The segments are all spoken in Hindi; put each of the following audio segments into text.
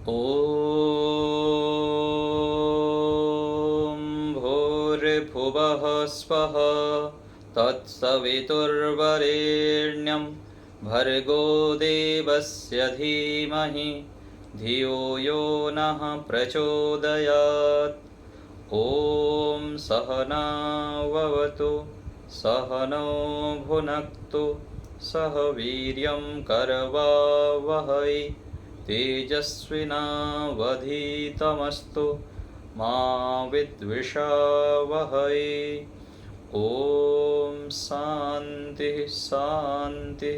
ॐ भूर्भुवः स्वः तत्सवितुर्वरेण्यं भर्गो देवस्य धीमहि धियो यो नः प्रचोदयात्। ॐ सहनाववतु सहनौ भुनक्तु सह वीर्यं करवावहै तेजस्विनावधीतमस्तु मा विद्विषावहै। ओम शांति शांति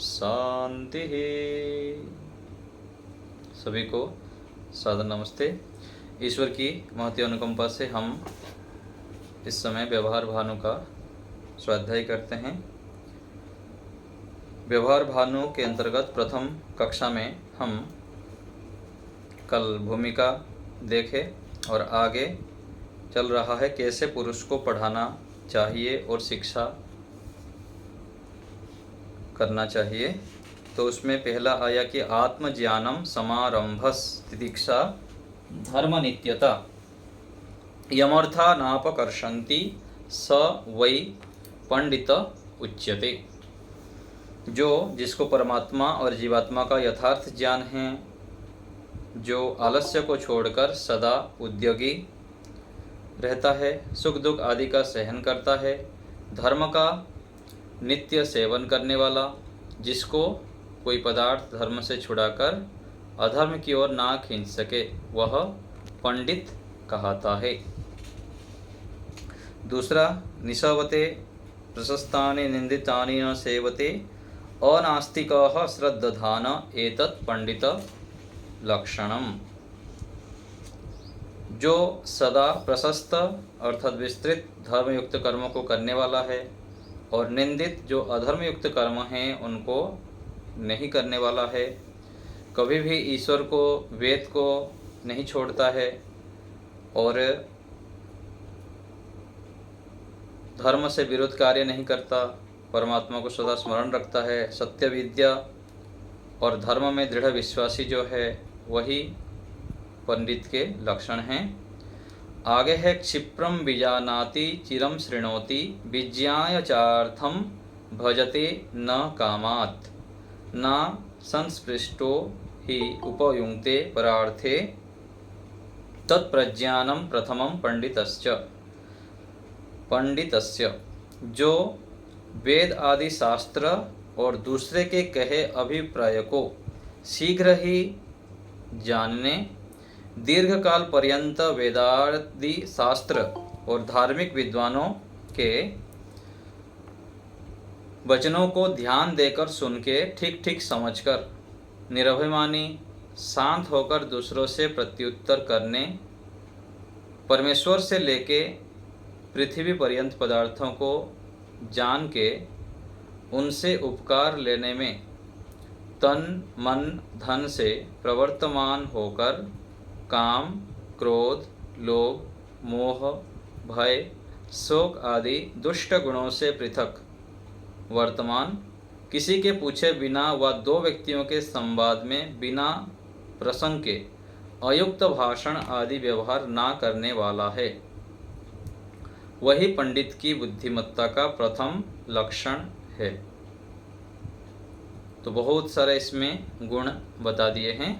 शांति। सभी को सादर नमस्ते। ईश्वर की महती अनुकंपा से हम इस समय व्यवहार भानु का स्वाध्याय करते हैं। व्यवहार भानु के अंतर्गत प्रथम कक्षा में हम कल भूमिका देखे और आगे चल रहा है कैसे पुरुष को पढ़ाना चाहिए और शिक्षा करना चाहिए। तो उसमें पहला आया कि आत्मज्ञानम समारंभस तितिक्षा धर्म नित्यता यमर्था नापकर्षन्ति स वै पंडित उच्यते। जो जिसको परमात्मा और जीवात्मा का यथार्थ ज्ञान है, जो आलस्य को छोड़कर सदा उद्योगी रहता है, सुख दुख आदि का सहन करता है, धर्म का नित्य सेवन करने वाला, जिसको कोई पदार्थ धर्म से छुड़ाकर अधर्म की ओर ना खींच सके, वह पंडित कहता है। दूसरा, निसवते प्रशस्तानि निंदितानि न सेवते अनास्तिकः श्रद्धान एतत् पंडित लक्षणम। जो सदा प्रशस्त अर्थात विस्तृत धर्मयुक्त कर्मों को करने वाला है और निंदित जो अधर्मयुक्त कर्म हैं उनको नहीं करने वाला है, कभी भी ईश्वर को वेद को नहीं छोड़ता है और धर्म से विरुद्ध कार्य नहीं करता, परमात्मा को सदा स्मरण रखता है, सत्य विद्या और धर्म में दृढ़ विश्वासी जो है वही पंडित के लक्षण हैं। आगे है क्षिप्रम विजानाति चिरम शृणोति विज्ञाय चार्थम भजते न कामात् न संस्पृष्टो हि उपयुङ्क्ते परार्थे तत्प्रज्ञानम प्रथमम पंडितस्य। जो वेद आदि शास्त्र और दूसरे के कहे अभिप्राय को शीघ्र ही जानने, दीर्घकाल पर्यंत वेदादि शास्त्र और धार्मिक विद्वानों के वचनों को ध्यान देकर सुन के ठीक ठीक समझकर निरभिमानी शांत होकर दूसरों से प्रत्युत्तर करने, परमेश्वर से लेके पृथ्वी पर्यंत पदार्थों को जान के उनसे उपकार लेने में तन मन धन से प्रवर्तमान होकर काम क्रोध लोभ मोह भय शोक आदि दुष्ट गुणों से पृथक वर्तमान, किसी के पूछे बिना व दो व्यक्तियों के संवाद में बिना प्रसंग के अयुक्त भाषण आदि व्यवहार ना करने वाला है, वही पंडित की बुद्धिमत्ता का प्रथम लक्षण है। तो बहुत सारे इसमें गुण बता दिए हैं।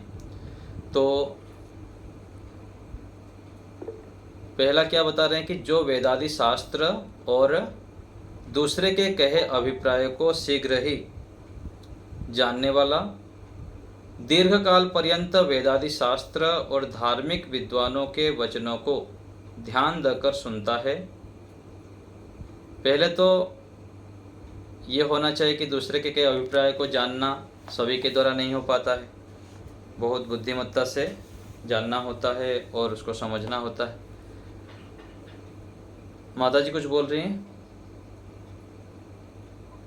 तो पहला क्या बता रहे हैं कि जो वेदादि शास्त्र और दूसरे के कहे अभिप्राय को शीघ्र ही जानने वाला, दीर्घकाल पर्यंत वेदादि शास्त्र और धार्मिक विद्वानों के वचनों को ध्यान देकर सुनता है। पहले तो ये होना चाहिए कि दूसरे के अभिप्राय को जानना सभी के द्वारा नहीं हो पाता है, बहुत बुद्धिमत्ता से जानना होता है और उसको समझना होता है। माता जी कुछ बोल रही हैं?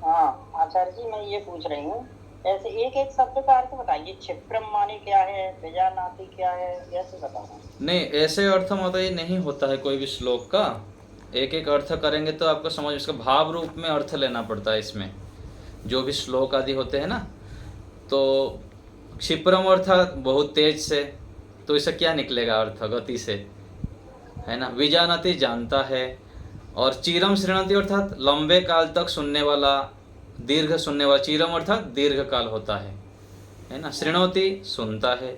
हाँ आचार्य जी, मैं ये पूछ रही हूँ, ऐसे एक एक शब्द का अर्थ बताइए। क्षिप्रम माने क्या है, विजानाति क्या है, ऐसे बताओ। नहीं, ऐसे अर्थ माता जी नहीं होता है कोई भी श्लोक का। एक एक अर्थ करेंगे तो आपको समझ, इसका भाव रूप में अर्थ लेना पड़ता है। इसमें जो भी श्लोक आदि होते हैं ना, तो क्षिप्रम अर्थात बहुत तेज से, तो इससे क्या निकलेगा अर्थ, गति से, है ना। विजानति जानता है, और चिरम शृणति अर्थात लंबे काल तक सुनने वाला, दीर्घ सुनने वाला, चिरम अर्थात दीर्घ काल होता है ना। शृणोति सुनता है,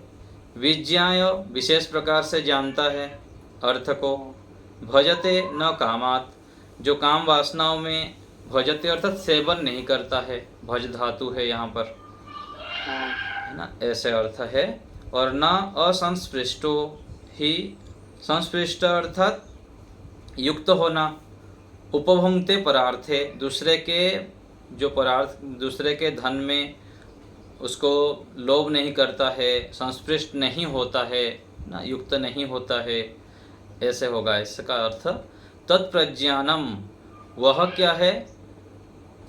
विज्ञाय विशेष प्रकार से जानता है अर्थ को, भजते न कामात जो काम वासनाओं में, भजते अर्थात सेवन नहीं करता है, भज धातु है यहाँ पर, है ना, ऐसे अर्थ है। और न असंस्पृष्टो ही, संस्पृष्ट अर्थात युक्त होना, उपभुंक्ते परार्थे दूसरे के जो परार्थ, दूसरे के धन में उसको लोभ नहीं करता है, संस्पृष्ट नहीं होता है ना, युक्त नहीं होता है, ऐसे होगा इसका अर्थ। तत्प्रज्ञानम वह क्या है,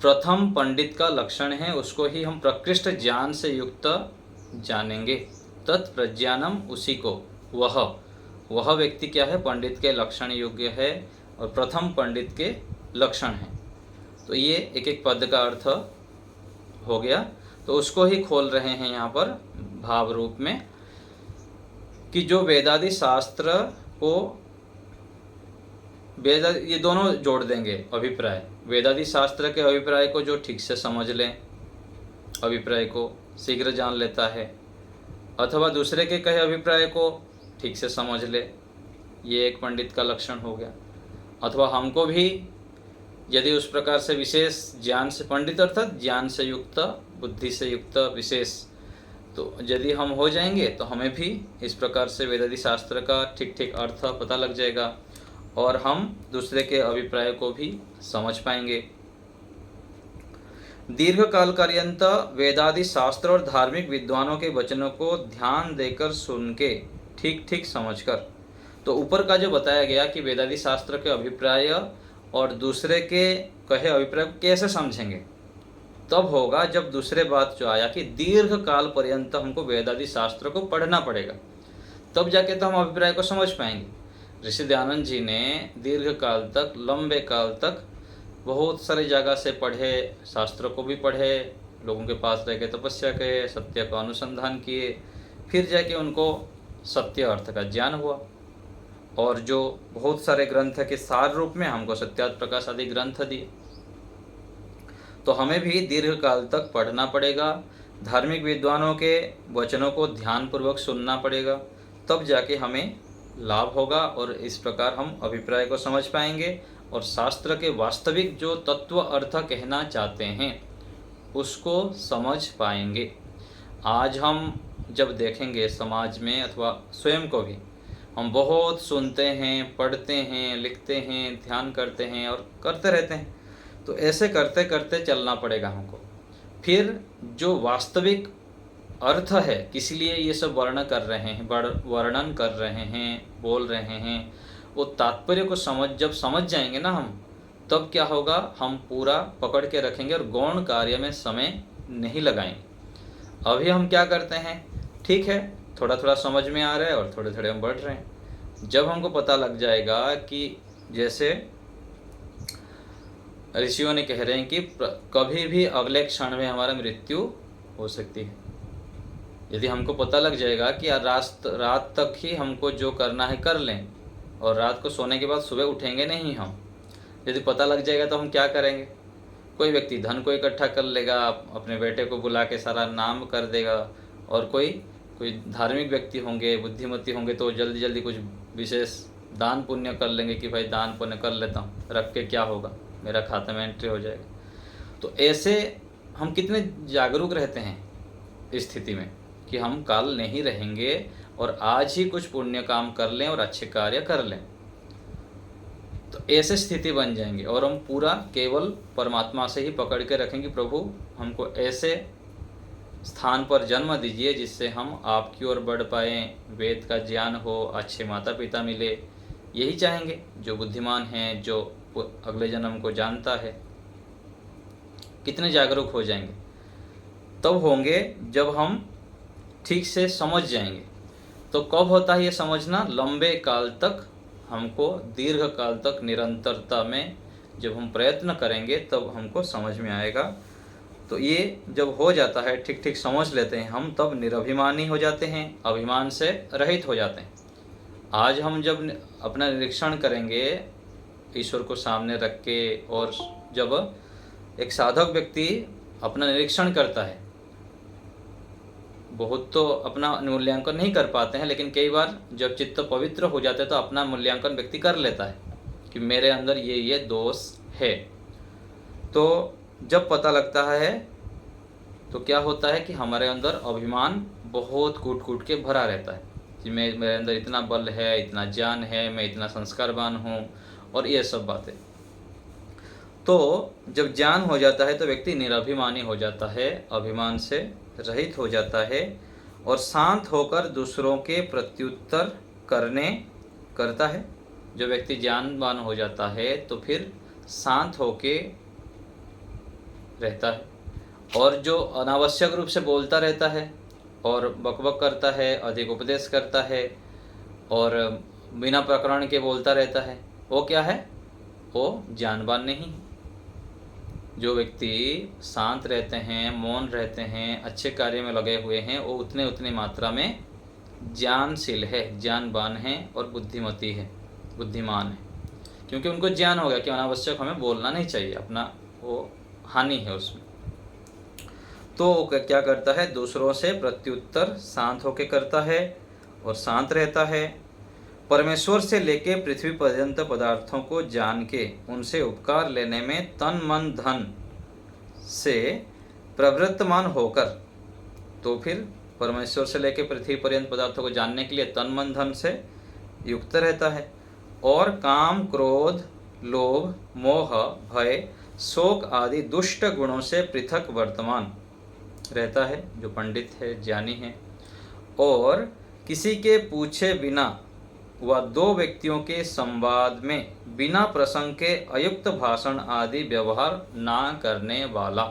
प्रथम पंडित का लक्षण है, उसको ही हम प्रकृष्ट ज्ञान से युक्त जानेंगे। तत्प्रज्ञानम उसी को, वह व्यक्ति क्या है, पंडित के लक्षण योग्य है और प्रथम पंडित के लक्षण है। तो ये एक एक पद का अर्थ हो गया। तो उसको ही खोल रहे हैं यहाँ पर भाव रूप में, कि जो वेदादि शास्त्र को, ये दोनों जोड़ देंगे अभिप्राय, वेदादि शास्त्र के अभिप्राय को जो ठीक से समझ लें, अभिप्राय को शीघ्र जान लेता है, अथवा दूसरे के कहे अभिप्राय को ठीक से समझ ले, ये एक पंडित का लक्षण हो गया। अथवा हमको भी यदि उस प्रकार से विशेष ज्ञान से, पंडित अर्थात ज्ञान से युक्त, बुद्धि से युक्त विशेष, तो यदि हम हो जाएंगे तो हमें भी इस प्रकार से वेदादि शास्त्र का ठीक ठीक अर्थ पता लग जाएगा और हम दूसरे के अभिप्राय को भी समझ पाएंगे। दीर्घ काल पर्यंत वेदादि शास्त्र और धार्मिक विद्वानों के वचनों को ध्यान देकर सुन के ठीक ठीक समझकर, तो ऊपर का जो बताया गया कि वेदादि शास्त्र के अभिप्राय और दूसरे के कहे अभिप्राय को कैसे समझेंगे, तब होगा जब दूसरे बात जो आया कि दीर्घ काल पर्यंत हमको वेदादि शास्त्र को पढ़ना पड़ेगा, तब जाके तो हम अभिप्राय को समझ पाएंगे। ऋषि दयानंद जी ने दीर्घ काल तक, लंबे काल तक बहुत सारी जगह से पढ़े, शास्त्रों को भी पढ़े, लोगों के पास रह के तपस्या किए, सत्य का अनुसंधान किए, फिर जाके उनको सत्य अर्थ का ज्ञान हुआ। और जो बहुत सारे ग्रंथ के सार रूप में हमको सत्यार्थ प्रकाश आदि ग्रंथ दिए। तो हमें भी दीर्घ काल तक पढ़ना पड़ेगा, धार्मिक विद्वानों के वचनों को ध्यानपूर्वक सुनना पड़ेगा, तब जाके हमें लाभ होगा और इस प्रकार हम अभिप्राय को समझ पाएंगे और शास्त्र के वास्तविक जो तत्व अर्थ कहना चाहते हैं उसको समझ पाएंगे। आज हम जब देखेंगे समाज में अथवा स्वयं को भी, हम बहुत सुनते हैं, पढ़ते हैं, लिखते हैं, ध्यान करते हैं और करते रहते हैं, तो ऐसे करते करते चलना पड़ेगा हमको। फिर जो वास्तविक अर्थ है, किस लिए ये सब वर्णन कर रहे हैं, बोल रहे हैं, वो तात्पर्य को जब समझ जाएंगे ना हम, तब क्या होगा, हम पूरा पकड़ के रखेंगे और गौण कार्य में समय नहीं लगाएंगे। अभी हम क्या करते हैं, ठीक है, थोड़ा थोड़ा समझ में आ रहा है और थोड़े थोड़े हम बढ़ रहे हैं। जब हमको पता लग जाएगा कि जैसे ऋषियों ने कह रहे हैं कि कभी भी अगले क्षण में हमारा मृत्यु हो सकती है, यदि हमको पता लग जाएगा कि रात तक ही हमको जो करना है कर लें और रात को सोने के बाद सुबह उठेंगे नहीं हम, यदि पता लग जाएगा तो हम क्या करेंगे। कोई व्यक्ति धन को इकट्ठा कर लेगा, अपने बेटे को बुला के सारा नाम कर देगा, और कोई धार्मिक व्यक्ति होंगे, बुद्धिमती होंगे, तो जल्दी जल्दी कुछ विशेष दान पुण्य कर लेंगे कि भाई दान पुण्य कर लेता हूँ, रख के क्या होगा, मेरा खाते में एंट्री हो जाएगा। तो ऐसे हम कितने जागरूक रहते हैं इस स्थिति में कि हम काल नहीं रहेंगे और आज ही कुछ पुण्य काम कर लें और अच्छे कार्य कर लें, तो ऐसे स्थिति बन जाएंगे और हम पूरा केवल परमात्मा से ही पकड़ के रखेंगे। प्रभु हमको ऐसे स्थान पर जन्म दीजिए जिससे हम आपकी ओर बढ़ पाएँ, वेद का ज्ञान हो, अच्छे माता पिता मिले, यही चाहेंगे जो बुद्धिमान हैं, जो अगले जन्म को जानता है। कितने जागरूक हो जाएंगे तब होंगे जब हम ठीक से समझ जाएंगे। तो कब होता है ये समझना, लंबे काल तक, हमको दीर्घ काल तक निरंतरता में जब हम प्रयत्न करेंगे तब हमको समझ में आएगा। तो ये जब हो जाता है, ठीक ठीक समझ लेते हैं हम, तब निरभिमानी हो जाते हैं, अभिमान से रहित हो जाते हैं। आज हम जब अपना निरीक्षण करेंगे ईश्वर को सामने रख के, और जब एक साधक व्यक्ति अपना निरीक्षण करता है, बहुत तो अपना मूल्यांकन नहीं कर पाते हैं, लेकिन कई बार जब चित्त पवित्र हो जाता है तो अपना मूल्यांकन व्यक्ति कर लेता है कि मेरे अंदर ये दोष है। तो जब पता लगता है तो क्या होता है कि हमारे अंदर अभिमान बहुत कूट कूट के भरा रहता है कि मेरे अंदर इतना बल है, इतना ज्ञान है, मैं इतना संस्कारवान हूँ, और ये सब बातें। तो जब ज्ञान हो जाता है तो व्यक्ति निरभिमानी हो जाता है, अभिमान से रहित हो जाता है, और शांत होकर दूसरों के प्रत्युत्तर करता है। जो व्यक्ति ज्ञानवान हो जाता है तो फिर शांत होके रहता है, और जो अनावश्यक रूप से बोलता रहता है और बकबक करता है, अधिक उपदेश करता है और बिना प्रकरण के बोलता रहता है, वो क्या है? वो ज्ञानवान नहीं। जो व्यक्ति शांत रहते हैं, मौन रहते हैं, अच्छे कार्य में लगे हुए हैं, वो उतनी मात्रा में ज्ञानशील है, ज्ञानवान है और बुद्धिमान है, क्योंकि उनको ज्ञान हो गया कि अनावश्यक हमें बोलना नहीं चाहिए, अपना वो हानि है उसमें। तो क्या करता है? दूसरों से प्रत्युत्तर शांत होकर करता है और शांत रहता है। परमेश्वर से लेके पृथ्वी पर्यंत पदार्थों को जान के उनसे उपकार लेने में तन मन धन से प्रवृत्तमान होकर, तो फिर परमेश्वर से लेके पृथ्वी पर्यंत पदार्थों को जानने के लिए तन मन धन से युक्त रहता है, और काम क्रोध लोभ मोह भय शोक आदि दुष्ट गुणों से पृथक वर्तमान रहता है, जो पंडित है, ज्ञानी है, और किसी के पूछे बिना व दो व्यक्तियों के संवाद में बिना प्रसंग के अयुक्त भाषण आदि व्यवहार ना करने वाला।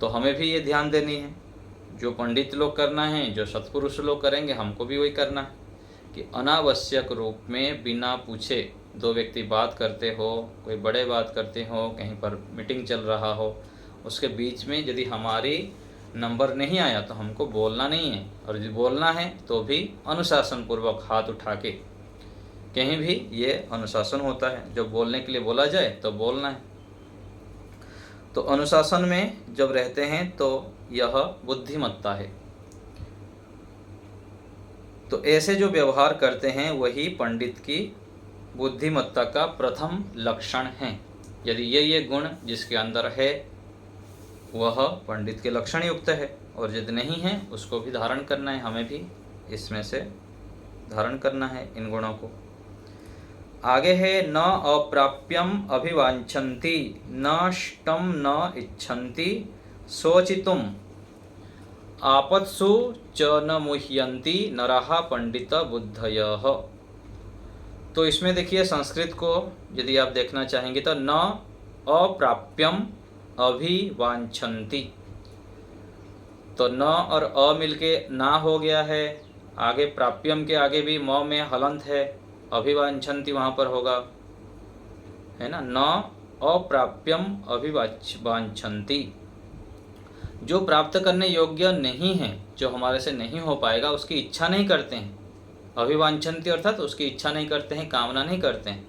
तो हमें भी ये ध्यान देनी है, जो पंडित लोग करना है, जो सत्पुरुष लोग करेंगे, हमको भी वही करना है कि अनावश्यक रूप में बिना पूछे दो व्यक्ति बात करते हो, कोई बड़े बात करते हो, कहीं पर मीटिंग चल रहा हो, उसके बीच में यदि हमारी नंबर नहीं आया तो हमको बोलना नहीं है, और यदि बोलना है तो भी अनुशासन पूर्वक हाथ उठा के, कहीं भी ये अनुशासन होता है। जब बोलने के लिए बोला जाए तो बोलना है। तो अनुशासन में जब रहते हैं तो यह बुद्धिमत्ता है। तो ऐसे जो व्यवहार करते हैं वही पंडित की बुद्धिमत्ता का प्रथम लक्षण है। यदि ये गुण जिसके अंदर है वह पंडित के लक्षण युक्त है, और यदि नहीं है उसको भी धारण करना है, हमें भी इसमें से धारण करना है इन गुणों को। आगे है न अप्राप्यम अभिवांछन्ति नष्टम न इच्छन्ति शोचितुम आपत्सु च न मुह्यन्ति नरः पंडित बुद्धयः। तो इसमें देखिए संस्कृत को यदि आप देखना चाहेंगे तो न अप्राप्यम अभिवांछन्ति, तो न और अ मिलके ना हो गया है, आगे प्राप्यम के आगे भी म में हलंत है, अभिवांछन्ति वहाँ पर होगा, है ना। न अप्राप्यम अभिवांछन्ति, जो प्राप्त करने योग्य नहीं है, जो हमारे से नहीं हो पाएगा, उसकी इच्छा नहीं करते हैं। अभिवांछन्ति अर्थात उसकी इच्छा नहीं करते हैं, कामना नहीं करते हैं।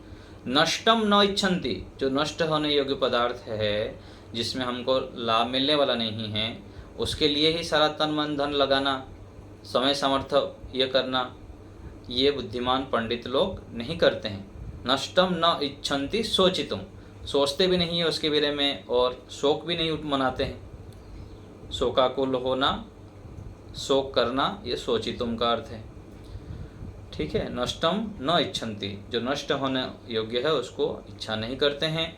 नष्टम न इच्छन्ति, जो नष्ट होने योग्य पदार्थ है, जिसमें हमको लाभ मिलने वाला नहीं है, उसके लिए ही सारा तन मन धन लगाना, समय सामर्थ्य ये करना, ये बुद्धिमान पंडित लोग नहीं करते हैं। नष्टम न इच्छन्ति शोचितुम, सोचते भी नहीं है उसके बारे में, और शोक भी नहीं मनाते हैं। शोकाकुल होना, शोक करना, ये शोचितुम का अर्थ है। ठीक है। नष्टम न इच्छन्ति, जो नष्ट होने योग्य है उसको इच्छा नहीं करते हैं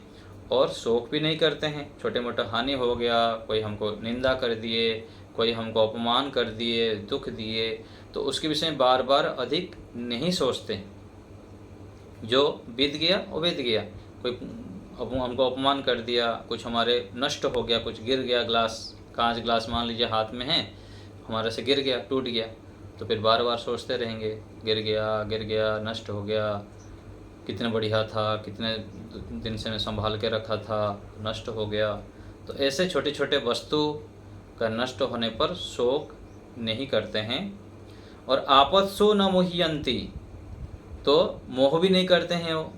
और शोक भी नहीं करते हैं। छोटे मोटे हानि हो गया, कोई हमको निंदा कर दिए, कोई हमको अपमान कर दिए, दुख दिए, तो उसके विषय में बार बार अधिक नहीं सोचते। जो बीत गया वो बीत गया। कोई हमको अपमान कर दिया, कुछ हमारे नष्ट हो गया, कुछ गिर गया, कांच ग्लास मान लीजिए हाथ में है, हमारे से गिर गया, टूट गया, तो फिर बार बार सोचते रहेंगे, गिर गया, नष्ट हो गया, कितने बढ़िया था, कितने दिन से मैं संभाल के रखा था, नष्ट हो गया। तो ऐसे छोटे छोटे वस्तु का नष्ट होने पर शोक नहीं करते हैं। और आपत्सु न मुह्यन्ति, तो मोह भी नहीं करते हैं। वो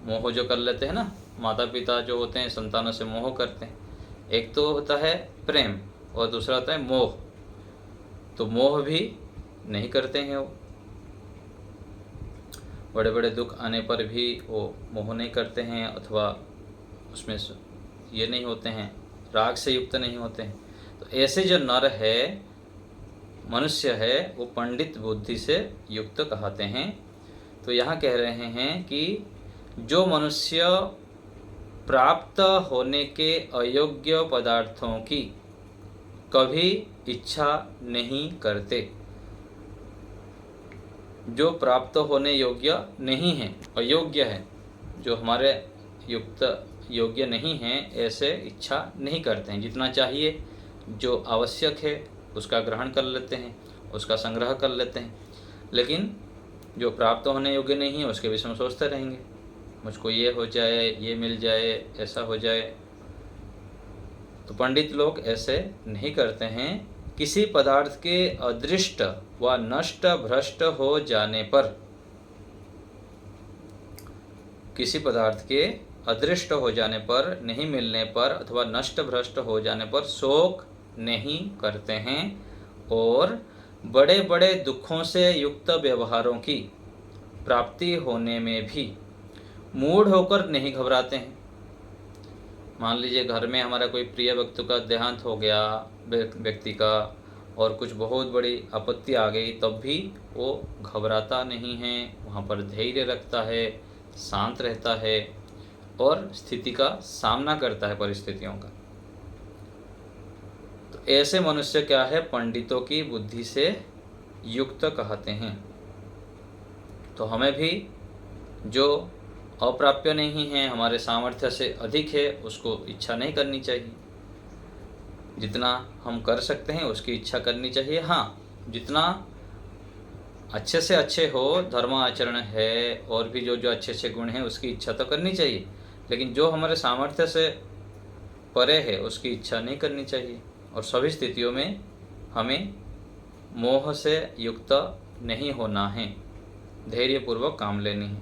मोह जो कर लेते हैं ना, माता पिता जो होते हैं संतानों से मोह करते हैं। एक तो होता है प्रेम और दूसरा होता है मोह, तो मोह भी नहीं करते हैं वो। बड़े बड़े दुख आने पर भी वो मोह नहीं करते हैं, अथवा उसमें ये नहीं होते हैं, राग से युक्त नहीं होते हैं। तो ऐसे जो नर है, मनुष्य है, वो पंडित बुद्धि से युक्त कहते हैं। तो यहाँ कह रहे हैं कि जो मनुष्य प्राप्त होने के अयोग्य पदार्थों की कभी इच्छा नहीं करते, जो प्राप्त होने योग्य नहीं है, अयोग्य है, जो हमारे युक्त योग्य नहीं है, ऐसे इच्छा नहीं करते हैं। जितना चाहिए, जो आवश्यक है उसका ग्रहण कर लेते हैं, उसका संग्रह कर लेते हैं, लेकिन जो प्राप्त होने योग्य नहीं है उसके विषय में सोचते रहेंगे, मुझको ये हो जाए, ये मिल जाए, ऐसा हो जाए। तो पंडित लोग ऐसे नहीं करते हैं। किसी पदार्थ के अदृष्ट व नष्ट भ्रष्ट हो जाने पर, किसी पदार्थ के अदृष्ट हो जाने पर, नहीं मिलने पर अथवा नष्ट भ्रष्ट हो जाने पर शोक नहीं करते हैं, और बड़े बड़े दुखों से युक्त व्यवहारों की प्राप्ति होने में भी मूढ़ होकर नहीं घबराते हैं। मान लीजिए घर में हमारा कोई प्रिय व्यक्ति का देहांत हो गया, व्यक्ति का, और कुछ बहुत बड़ी आपत्ति आ गई, तब भी वो घबराता नहीं है, वहाँ पर धैर्य रखता है, शांत रहता है और स्थिति का सामना करता है, परिस्थितियों का। तो ऐसे मनुष्य क्या है, पंडितों की बुद्धि से युक्त कहते हैं। तो हमें भी जो अप्राप्य नहीं है, हमारे सामर्थ्य से अधिक है, उसको इच्छा नहीं करनी चाहिए। जितना हम कर सकते हैं उसकी इच्छा करनी चाहिए। हाँ, जितना अच्छे से अच्छे हो, धर्म आचरण है, और भी जो जो अच्छे अच्छे गुण हैं उसकी इच्छा तो करनी चाहिए, लेकिन जो हमारे सामर्थ्य से परे है उसकी इच्छा नहीं करनी चाहिए। और सभी स्थितियों में हमें मोह से युक्त नहीं होना है, धैर्यपूर्वक काम लेनी है।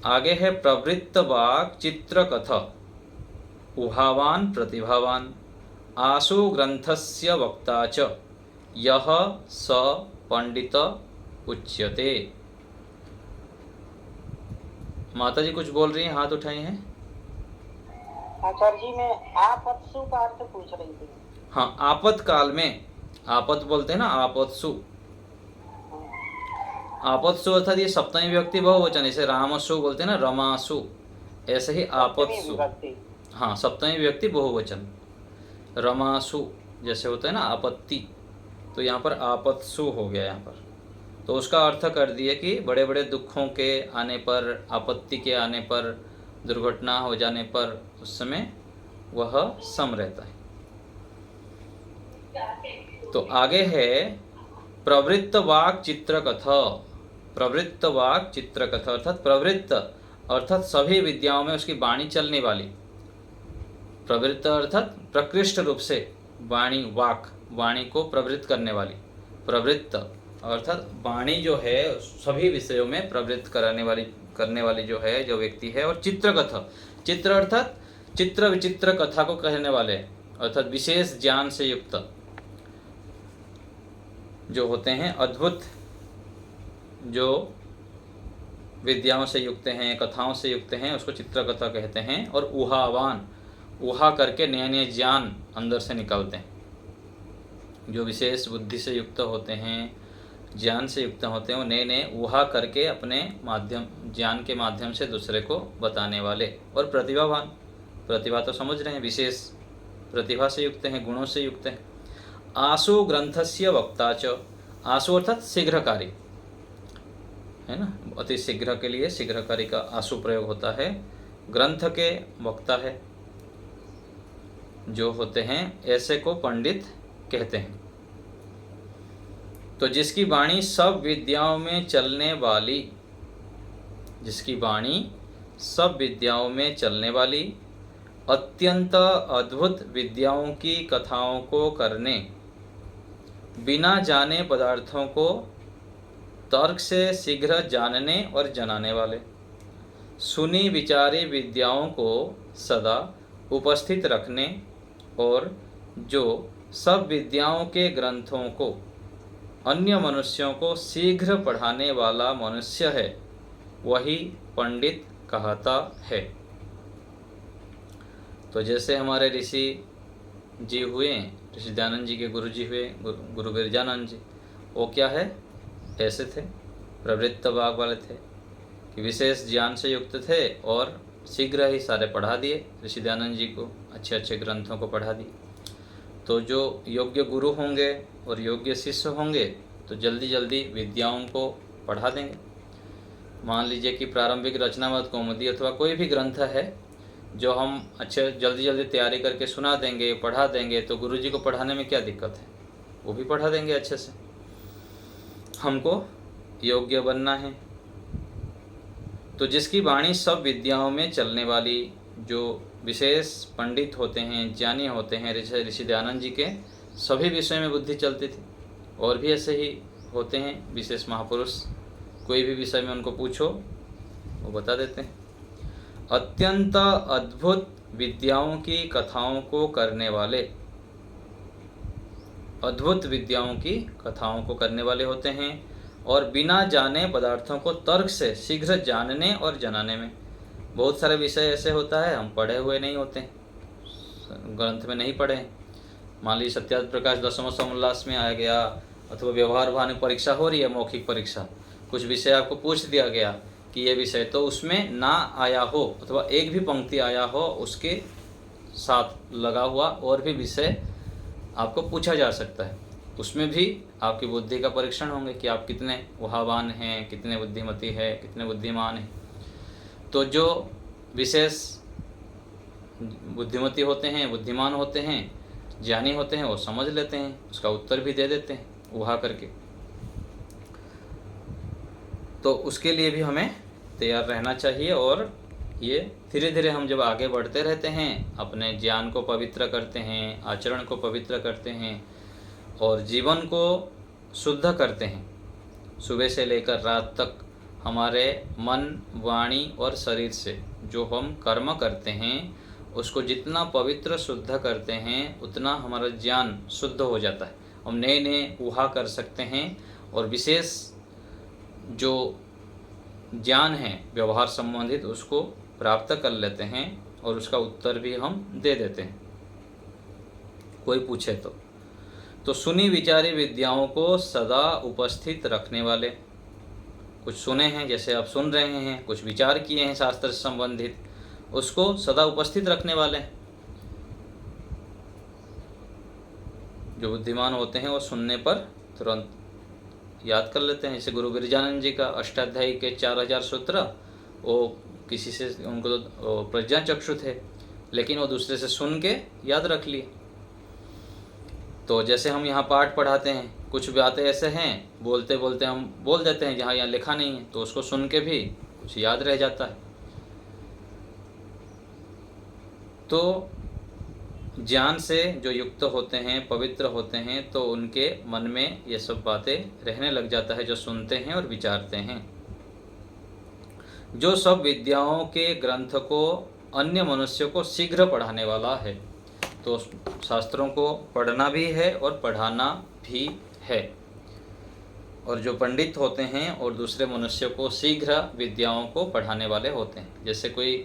आगे है प्रवृत्त वाक् चित्रकथ उभावान प्रतिभावान आशु ग्रंथस्य वक्ता च यह स पंडित उच्यते। माता जी कुछ बोल रही हैं, हाथ उठाई हैं। आचार्य जी, मैं आपत्सु का अर्थ पूछ रही थी। हाँ, आपत काल में, आपत बोलते हैं ना, आपत्सु। आपत्सु अर्थात ये सप्तमी विभक्ति बहुवचन, इसे रामसु बोलते हैं ना, रमासु, ऐसे ही आपत्सु। हाँ, सप्तमी विभक्ति बहुवचन, रमासु जैसे होता है ना आपत्ति, तो यहाँ पर आपत्सु हो गया यहाँ पर। तो उसका अर्थ कर दिए कि बड़े बड़े दुखों के आने पर, आपत्ति के आने पर, दुर्घटना हो जाने पर, उस समय वह सम रहता है। तो आगे है प्रवृत्त वाक् चित्रकथ। प्रवृत्त वाक् चित्रकथ अर्थात प्रवृत्त अर्थात सभी विद्याओं में उसकी वाणी चलने वाली। प्रवृत्त अर्थात प्रकृष्ट रूप से वाणी, वाक, वाणी को प्रवृत्त करने वाली। प्रवृत्त अर्थात वाणी जो है सभी विषयों में प्रवृत्त करने वाली जो है, जो व्यक्ति है। और चित्रकथ, चित्र अर्थात चित्र विचित्र कथा को कहने वाले, अर्थात विशेष ज्ञान से युक्त जो होते हैं, अद्भुत जो विद्याओं से युक्त हैं, कथाओं से युक्त हैं, उसको चित्रकथा कहते हैं। और ऊहावान, ऊहा करके नए नए ज्ञान अंदर से निकलते हैं, जो विशेष बुद्धि से युक्त होते हैं, ज्ञान से युक्त होते हैं, वो नए नए ऊहा करके अपने माध्यम, ज्ञान के माध्यम से दूसरे को बताने वाले। और प्रतिभावान, प्रतिभा तो समझ रहे हैं, विशेष प्रतिभा से युक्त हैं, गुणों से युक्त हैं। आशु ग्रंथस्य वक्ता च, आशु अर्थात शीघ्रकारी है ना, अति शीघ्र के लिए शीघ्रकारी का आशु प्रयोग होता है। ग्रंथ के वक्ता है जो होते हैं, ऐसे को पंडित कहते हैं। तो जिसकी वाणी सब विद्याओं में चलने वाली, जिसकी वाणी सब विद्याओं में चलने वाली, अत्यंत अद्भुत विद्याओं की कथाओं को करने, बिना जाने पदार्थों को तर्क से शीघ्र जानने और जनाने वाले, सुनी विचारी विद्याओं को सदा उपस्थित रखने और जो सब विद्याओं के ग्रंथों को अन्य मनुष्यों को शीघ्र पढ़ाने वाला मनुष्य है, वही पंडित कहता है। तो जैसे हमारे ऋषि जी हुए, ऋषि दयानंद जी के गुरु जी हुए, गुरु बिरजानंद जी, वो क्या है, ऐसे थे, प्रवृत्त भाग वाले थे कि विशेष ज्ञान से युक्त थे और शीघ्र ही सारे पढ़ा दिए। ऋषि दयानंद जी को अच्छे अच्छे ग्रंथों को पढ़ा दिए। तो जो योग्य गुरु होंगे और योग्य शिष्य होंगे तो जल्दी जल्दी विद्याओं को पढ़ा देंगे। मान लीजिए कि प्रारंभिक रचनामत कौमुदी अथवा कोई भी ग्रंथ है जो हम अच्छे जल्दी जल्दी तैयारी करके सुना देंगे, पढ़ा देंगे, तो गुरु जी को पढ़ाने में क्या दिक्कत है, वो भी पढ़ा देंगे अच्छे से। हमको योग्य बनना है। तो जिसकी वाणी सब विद्याओं में चलने वाली, जो विशेष पंडित होते हैं, ज्ञानी होते हैं, ऋषि दयानंद जी के सभी विषय में बुद्धि चलती थी। और भी ऐसे ही होते हैं विशेष महापुरुष, कोई भी विषय में उनको पूछो वो बता देते हैं। अत्यंत अद्भुत विद्याओं की कथाओं को करने वाले, अद्भुत विद्याओं की कथाओं को करने वाले होते हैं और बिना जाने पदार्थों को तर्क से शीघ्र जानने और जनाने में। बहुत सारे विषय ऐसे होता है हम पढ़े हुए नहीं होते हैं, ग्रंथ में नहीं पढ़े हैं। मान लीजिए सत्यार्थ प्रकाश दशम समोल्लास में आ गया, अथवा व्यवहार भानु परीक्षा हो रही है, मौखिक परीक्षा, कुछ विषय आपको पूछ दिया गया कि ये विषय, तो उसमें ना आया हो अथवा एक भी पंक्ति आया हो, उसके साथ लगा हुआ और भी विषय आपको पूछा जा सकता है। उसमें भी आपकी बुद्धि का परीक्षण होंगे कि आप कितने ऊहावान हैं, कितने बुद्धिमती है, कितने बुद्धिमान हैं। तो जो विशेष बुद्धिमती होते हैं, बुद्धिमान होते हैं, ज्ञानी होते हैं, वो समझ लेते हैं, उसका उत्तर भी दे देते हैं उहा करके। तो उसके लिए भी हमें तैयार रहना चाहिए। और ये धीरे धीरे हम जब आगे बढ़ते रहते हैं, अपने ज्ञान को पवित्र करते हैं, आचरण को पवित्र करते हैं और जीवन को शुद्ध करते हैं, सुबह से लेकर रात तक हमारे मन, वाणी और शरीर से जो हम कर्म करते हैं उसको जितना पवित्र शुद्ध करते हैं उतना हमारा ज्ञान शुद्ध हो जाता है। हम नए नए ऊहा कर सकते हैं और विशेष जो ज्ञान है व्यवहार संबंधित उसको प्राप्त कर लेते हैं और उसका उत्तर भी हम दे देते हैं, कोई पूछे तो सुनी विचारी विद्याओं को सदा उपस्थित रखने वाले, कुछ सुने हैं जैसे आप सुन रहे हैं, कुछ विचार किए हैं शास्त्र से संबंधित, उसको सदा उपस्थित रखने वाले। जो बुद्धिमान होते हैं वो सुनने पर तुरंत याद कर लेते हैं। जैसे गुरु बिरजानंद जी का अष्टाध्यायी के 4000 सूत्र, वो किसी से, उनको तो प्रज्ञा चक्षु थे लेकिन वो दूसरे से सुन के याद रख लिए। तो जैसे हम यहाँ पाठ पढ़ाते हैं, कुछ बातें ऐसे हैं बोलते बोलते हम बोल देते हैं जहाँ यहाँ लिखा नहीं है, तो उसको सुन के भी कुछ याद रह जाता है। तो ज्ञान से जो युक्त होते हैं, पवित्र होते हैं, तो उनके मन में ये सब बातें रहने लग जाता है जो सुनते हैं और विचारते हैं। जो सब विद्याओं के ग्रंथ को अन्य मनुष्यों को शीघ्र पढ़ाने वाला है। तो शास्त्रों को पढ़ना भी है और पढ़ाना भी है। और जो पंडित होते हैं और दूसरे मनुष्यों को शीघ्र विद्याओं को पढ़ाने वाले होते हैं। जैसे कोई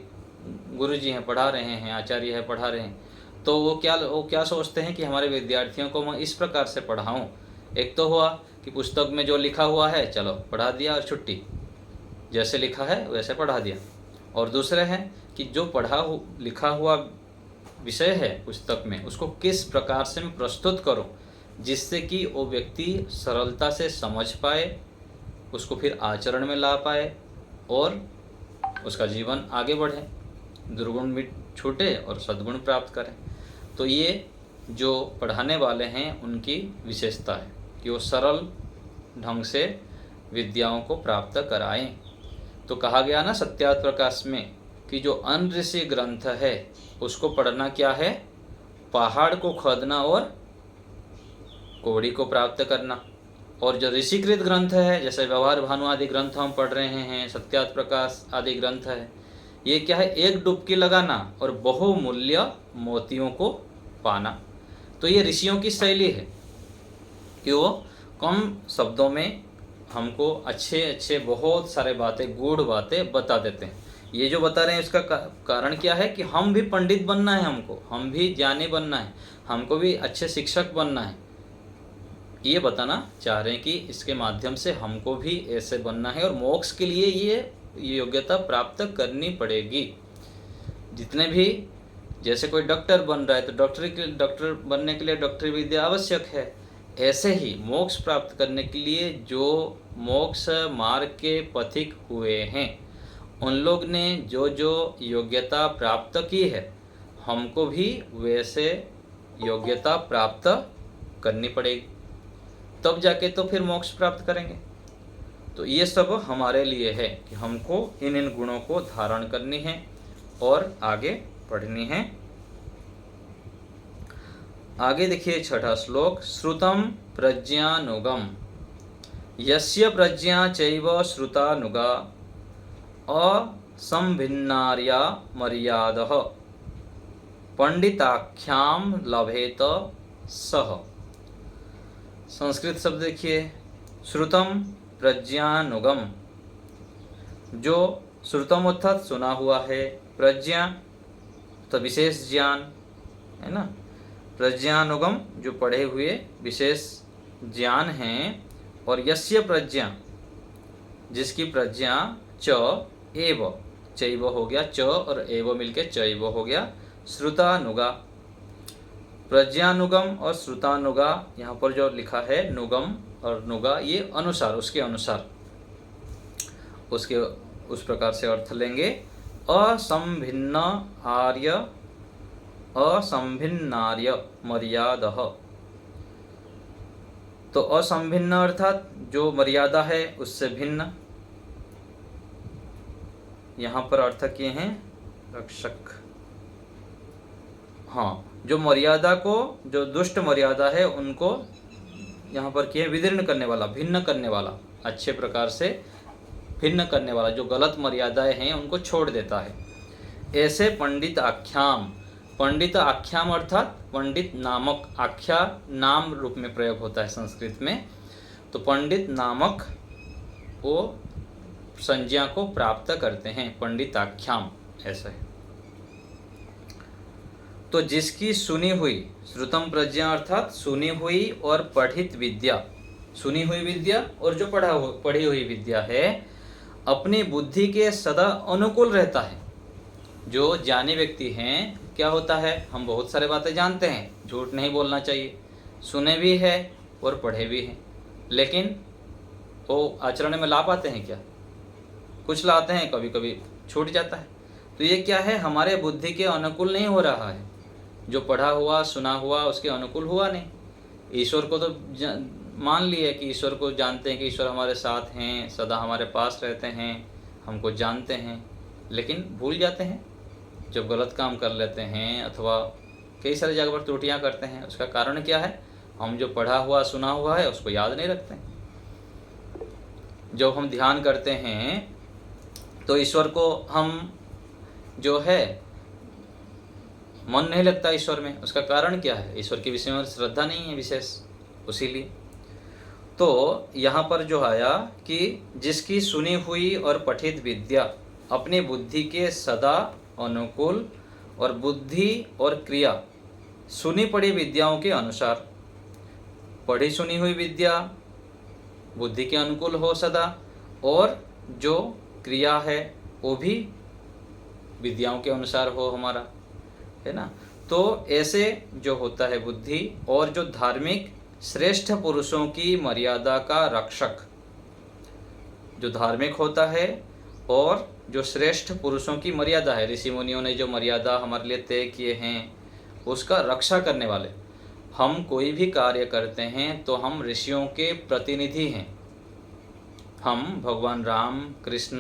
गुरु जी हैं, पढ़ा रहे हैं, आचार्य है, पढ़ा रहे हैं, तो वो क्या सोचते हैं कि हमारे विद्यार्थियों को मैं इस प्रकार से पढ़ाऊँ। एक तो हुआ कि पुस्तक में जो लिखा हुआ है चलो पढ़ा दिया और छुट्टी, जैसे लिखा है वैसे पढ़ा दिया। और दूसरे हैं कि जो लिखा हुआ विषय है पुस्तक में, उसको किस प्रकार से मैं प्रस्तुत करूं जिससे कि वो व्यक्ति सरलता से समझ पाए, उसको फिर आचरण में ला पाए और उसका जीवन आगे बढ़े, दुर्गुण भी छूटे और सद्गुण प्राप्त करें। तो ये जो पढ़ाने वाले हैं उनकी विशेषता है कि वो सरल ढंग से विद्याओं को प्राप्त कराएं। तो कहा गया ना सत्यार्थ प्रकाश में कि जो अनऋषि ग्रंथ है उसको पढ़ना क्या है, पहाड़ को खोदना और कौड़ी को प्राप्त करना। और जो ऋषिकृत ग्रंथ है, जैसे व्यवहार भानु आदि ग्रंथ हम पढ़ रहे हैं, सत्यार्थ प्रकाश आदि ग्रंथ है, ये क्या है, एक डुबकी लगाना और बहुमूल्य मोतियों को पाना। तो ये ऋषियों की शैली है कि वो कम शब्दों में हमको अच्छे अच्छे बहुत सारे बातें, गूढ़ बातें बता देते हैं। ये जो बता रहे हैं इसका कारण क्या है कि हम भी पंडित बनना है, हम भी ज्ञानी बनना है, हमको भी अच्छे शिक्षक बनना है। ये बताना चाह रहे हैं कि इसके माध्यम से हमको भी ऐसे बनना है और मोक्ष के लिए ये योग्यता प्राप्त करनी पड़ेगी। जितने भी, जैसे कोई डॉक्टर बन रहा है तो डॉक्टर बनने के लिए डॉक्टरी विद्या आवश्यक है, ऐसे ही मोक्ष प्राप्त करने के लिए जो मोक्ष मार्ग के पथिक हुए हैं उन लोग ने जो जो योग्यता प्राप्त की है, हमको भी वैसे योग्यता प्राप्त करनी पड़ेगी, तब जाके तो फिर मोक्ष प्राप्त करेंगे। तो ये सब हमारे लिए है कि हमको इन गुणों को धारण करनी है और आगे पढ़नी है। आगे देखिए 6ठा श्लोक, श्रुतम प्रज्ञानुगम यस्य प्रज्ञा चैव श्रुतानुगा असंभिन्नार्या मर्यादः पंडिताख्याम लभेत सह। संस्कृत शब्द देखिए, श्रुतम प्रज्ञानुगम, जो श्रुतम अर्थात सुना हुआ है, प्रज्ञा तो विशेष ज्ञान है ना, प्रज्ञानुगम जो पढ़े हुए विशेष ज्ञान हैं, और यस्य प्रज्ञा जिसकी प्रज्ञा च एव, चैव हो गया, च और एव मिलके चैव हो गया, श्रुतानुगा। प्रज्ञानुगम और श्रुतानुगा, यहाँ पर जो लिखा है नुगम और नुगा, ये अनुसार, उसके अनुसार, उसके उस प्रकार से अर्थ लेंगे। असंभिन्न आर्य, असंभिन्नार्य मर्यादः, तो असंभिन्न अर्थात जो मर्यादा है उससे भिन्न, यहाँ पर अर्थ किए हैं रक्षक। हाँ, जो मर्यादा को, जो दुष्ट मर्यादा है उनको यहाँ पर किए विदीर्ण करने वाला, भिन्न करने वाला, अच्छे प्रकार से भिन्न करने वाला, जो गलत मर्यादाएं हैं उनको छोड़ देता है। ऐसे पंडित आख्याम, पंडित आख्याम अर्थात पंडित नामक, आख्या नाम रूप में प्रयोग होता है संस्कृत में, तो पंडित नामक वो संज्ञा को प्राप्त करते हैं, पंडित आख्याम ऐसा है। तो जिसकी सुनी हुई, श्रुतम प्रज्ञा अर्थात सुनी हुई और पठित विद्या, सुनी हुई विद्या और जो पढ़ी हुई विद्या है, अपनी बुद्धि के सदा अनुकूल रहता है। जो ज्ञानी व्यक्ति हैं, क्या होता है, हम बहुत सारे बातें जानते हैं, झूठ नहीं बोलना चाहिए, सुने भी है और पढ़े भी हैं, लेकिन वो आचरण में ला पाते हैं क्या? कुछ लाते हैं, कभी कभी छूट जाता है। तो ये क्या है, हमारे बुद्धि के अनुकूल नहीं हो रहा है, जो पढ़ा हुआ सुना हुआ उसके अनुकूल हुआ नहीं। ईश्वर को तो मान लिए कि ईश्वर को जानते हैं कि ईश्वर हमारे साथ हैं, सदा हमारे पास रहते हैं, हमको जानते हैं, लेकिन भूल जाते हैं जब गलत काम कर लेते हैं अथवा कई सारी जगह पर त्रुटियां करते हैं। उसका कारण क्या है, हम जो पढ़ा हुआ सुना हुआ है उसको याद नहीं रखते। जब हम ध्यान करते हैं तो ईश्वर को हम जो है मन नहीं लगता ईश्वर में, उसका कारण क्या है, ईश्वर के विषय में श्रद्धा नहीं है विशेष, उसीलिए। तो यहाँ पर जो आया कि जिसकी सुनी हुई और पठित विद्या अपनी बुद्धि के सदा अनुकूल, और बुद्धि और क्रिया सुनी पढ़ी विद्याओं के अनुसार, पढ़ी सुनी हुई विद्या बुद्धि के अनुकूल हो सदा, और जो क्रिया है वो भी विद्याओं के अनुसार हो हमारा, है ना। तो ऐसे जो होता है बुद्धि, और जो धार्मिक श्रेष्ठ पुरुषों की मर्यादा का रक्षक, जो धार्मिक होता है और जो श्रेष्ठ पुरुषों की मर्यादा है, ऋषि मुनियों ने जो मर्यादा हमारे लिए तय किए हैं उसका रक्षा करने वाले। हम कोई भी कार्य करते हैं तो हम ऋषियों के प्रतिनिधि हैं, हम भगवान राम कृष्ण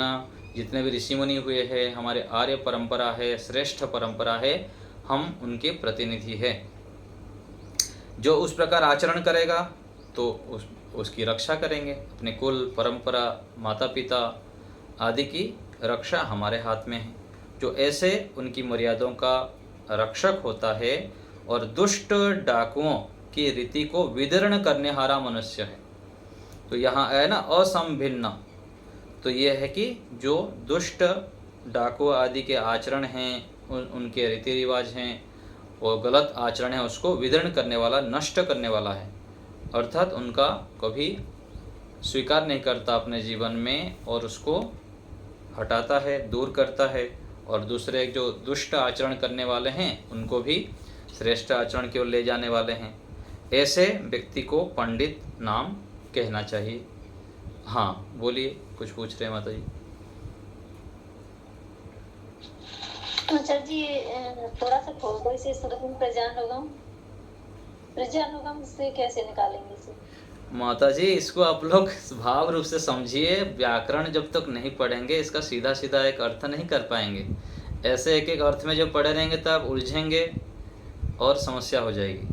जितने भी ऋषि मुनि हुए हैं, हमारे आर्य परंपरा है, श्रेष्ठ परंपरा है, हम उनके प्रतिनिधि हैं। जो उस प्रकार आचरण करेगा तो उसकी रक्षा करेंगे। अपने कुल, परंपरा, माता पिता आदि की रक्षा हमारे हाथ में है। जो ऐसे उनकी मर्यादाओं का रक्षक होता है और दुष्ट डाकुओं की रीति को विदीर्ण करने हारा मनुष्य है। तो यहाँ है ना असंभिन्न, तो ये है कि जो दुष्ट डाकू आदि के आचरण हैं, उनके रीति रिवाज हैं और गलत आचरण है, उसको विदीर्ण करने वाला, नष्ट करने वाला है। अर्थात उनका कभी स्वीकार नहीं करता अपने जीवन में और उसको हटाता है, दूर करता है। और दूसरे जो दुष्ट आचरण करने वाले हैं उनको भी श्रेष्ठ आचरण की ओर ले जाने वाले हैं। ऐसे व्यक्ति को पंडित नाम कहना चाहिए। हाँ बोलिए, कुछ पूछ रहे हैं माता जी। आचार्य जी थोड़ा सा खोल दो इसे, प्रजानुगम से कैसे निकालेंगे इसे? माता जी इसको आप लोग भाव रूप से समझिए। व्याकरण जब तक नहीं पढ़ेंगे इसका सीधा सीधा एक अर्थ नहीं कर पाएंगे। ऐसे एक एक अर्थ में जब पढ़े रहेंगे तब उलझेंगे और समस्या हो जाएगी।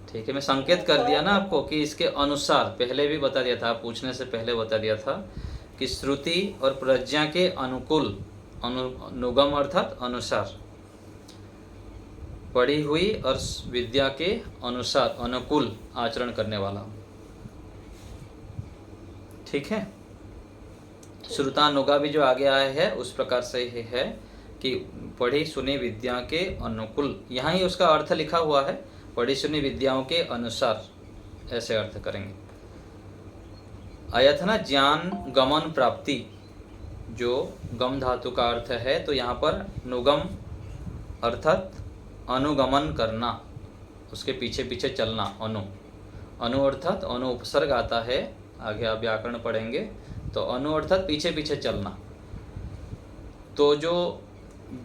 ठीक है, मैं संकेत कर दिया ना आपको कि इसके अनुसार, पहले भी बता दिया था, आप पूछने से पहले बता दिया था कि श्रुति और प्रज्ञा के अनुकूल, अनुगम अर्थात अनुसार, पढ़ी हुई और विद्या के अनुसार अनुकूल आचरण करने वाला। ठीक है, श्रुतानुगा भी जो आगे आया है उस प्रकार से ही है कि पढ़ी सुनी विद्या के अनुकूल। यहाँ ही उसका अर्थ लिखा हुआ है, पढ़ी सुनी विद्याओं के अनुसार, ऐसे अर्थ करेंगे। आया था ना ज्ञान गमन प्राप्ति, जो गम धातु का अर्थ है, तो यहाँ पर नुगम अर्थात अनुगमन करना, उसके पीछे पीछे चलना। अनु अर्थात अनु उपसर्ग आता है, आगे आप व्याकरण पढ़ेंगे तो अनु अर्थात पीछे पीछे चलना। तो जो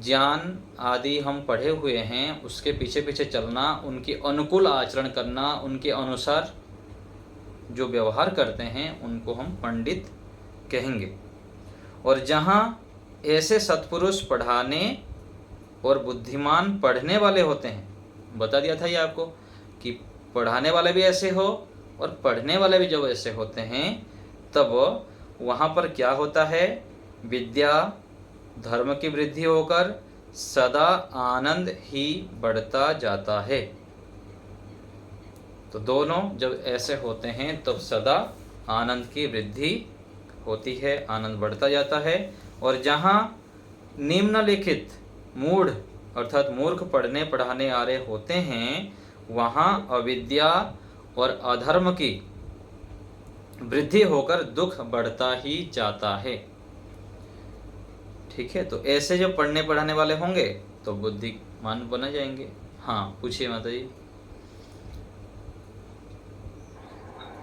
ज्ञान आदि हम पढ़े हुए हैं उसके पीछे पीछे चलना, उनके अनुकूल आचरण करना, उनके अनुसार जो व्यवहार करते हैं उनको हम पंडित कहेंगे। और जहाँ ऐसे सत्पुरुष पढ़ाने और बुद्धिमान पढ़ने वाले होते हैं, बता दिया था ये आपको कि पढ़ाने वाले भी ऐसे हो और पढ़ने वाले भी जब ऐसे होते हैं तब वहाँ पर क्या होता है, विद्या धर्म की वृद्धि होकर सदा आनंद ही बढ़ता जाता है। तो दोनों जब ऐसे होते हैं तब सदा आनंद की वृद्धि होती है, आनंद बढ़ता जाता है। और जहाँ निम्नलिखित मूढ़ अर्थात मूर्ख पढ़ने पढ़ाने आ रहे होते हैं, वहाँ अविद्या और अधर्म की वृद्धि होकर दुख बढ़ता ही जाता है। ठीक है, तो ऐसे जो पढ़ने पढ़ाने वाले होंगे तो बुद्धिमान बन जाएंगे। हाँ पूछिए माता जी।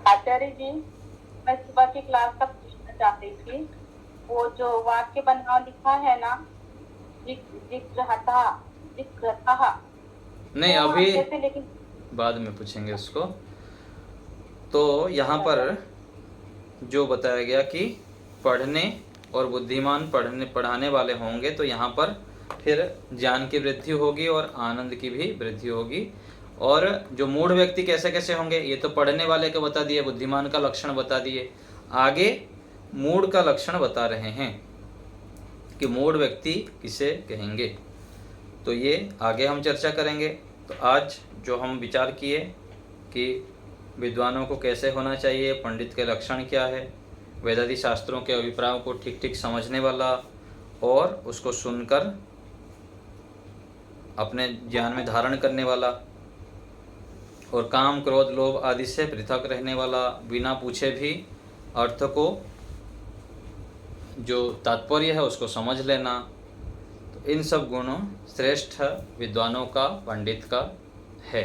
आचार्य जी, मैं सुबह की क्लास तक पूछना चाहती थी, वो जो वाक्य बनाव लिखा है ना, नहीं अभी लेकिन बाद में पूछेंगे उसको। तो यहाँ पर जो बताया गया कि पढ़ने और बुद्धिमान पढ़ने पढ़ाने वाले होंगे, तो यहाँ पर फिर ज्ञान की वृद्धि होगी और आनंद की भी वृद्धि होगी। और जो मूढ़ व्यक्ति कैसे कैसे होंगे, ये तो पढ़ने वाले को बता दिए, बुद्धिमान का लक्षण बता दिए, आगे मूढ़ का लक्षण बता रहे हैं कि मूढ़ व्यक्ति किसे कहेंगे, तो ये आगे हम चर्चा करेंगे। तो आज जो हम विचार किए कि विद्वानों को कैसे होना चाहिए, पंडित के लक्षण क्या है, वेदादि शास्त्रों के अभिप्रायों को ठीक ठीक समझने वाला और उसको सुनकर अपने ज्ञान में धारण करने वाला, और काम क्रोध लोभ आदि से पृथक रहने वाला, बिना पूछे भी अर्थ को जो तात्पर्य है उसको समझ लेना, तो इन सब गुणों श्रेष्ठ विद्वानों का, पंडित का है।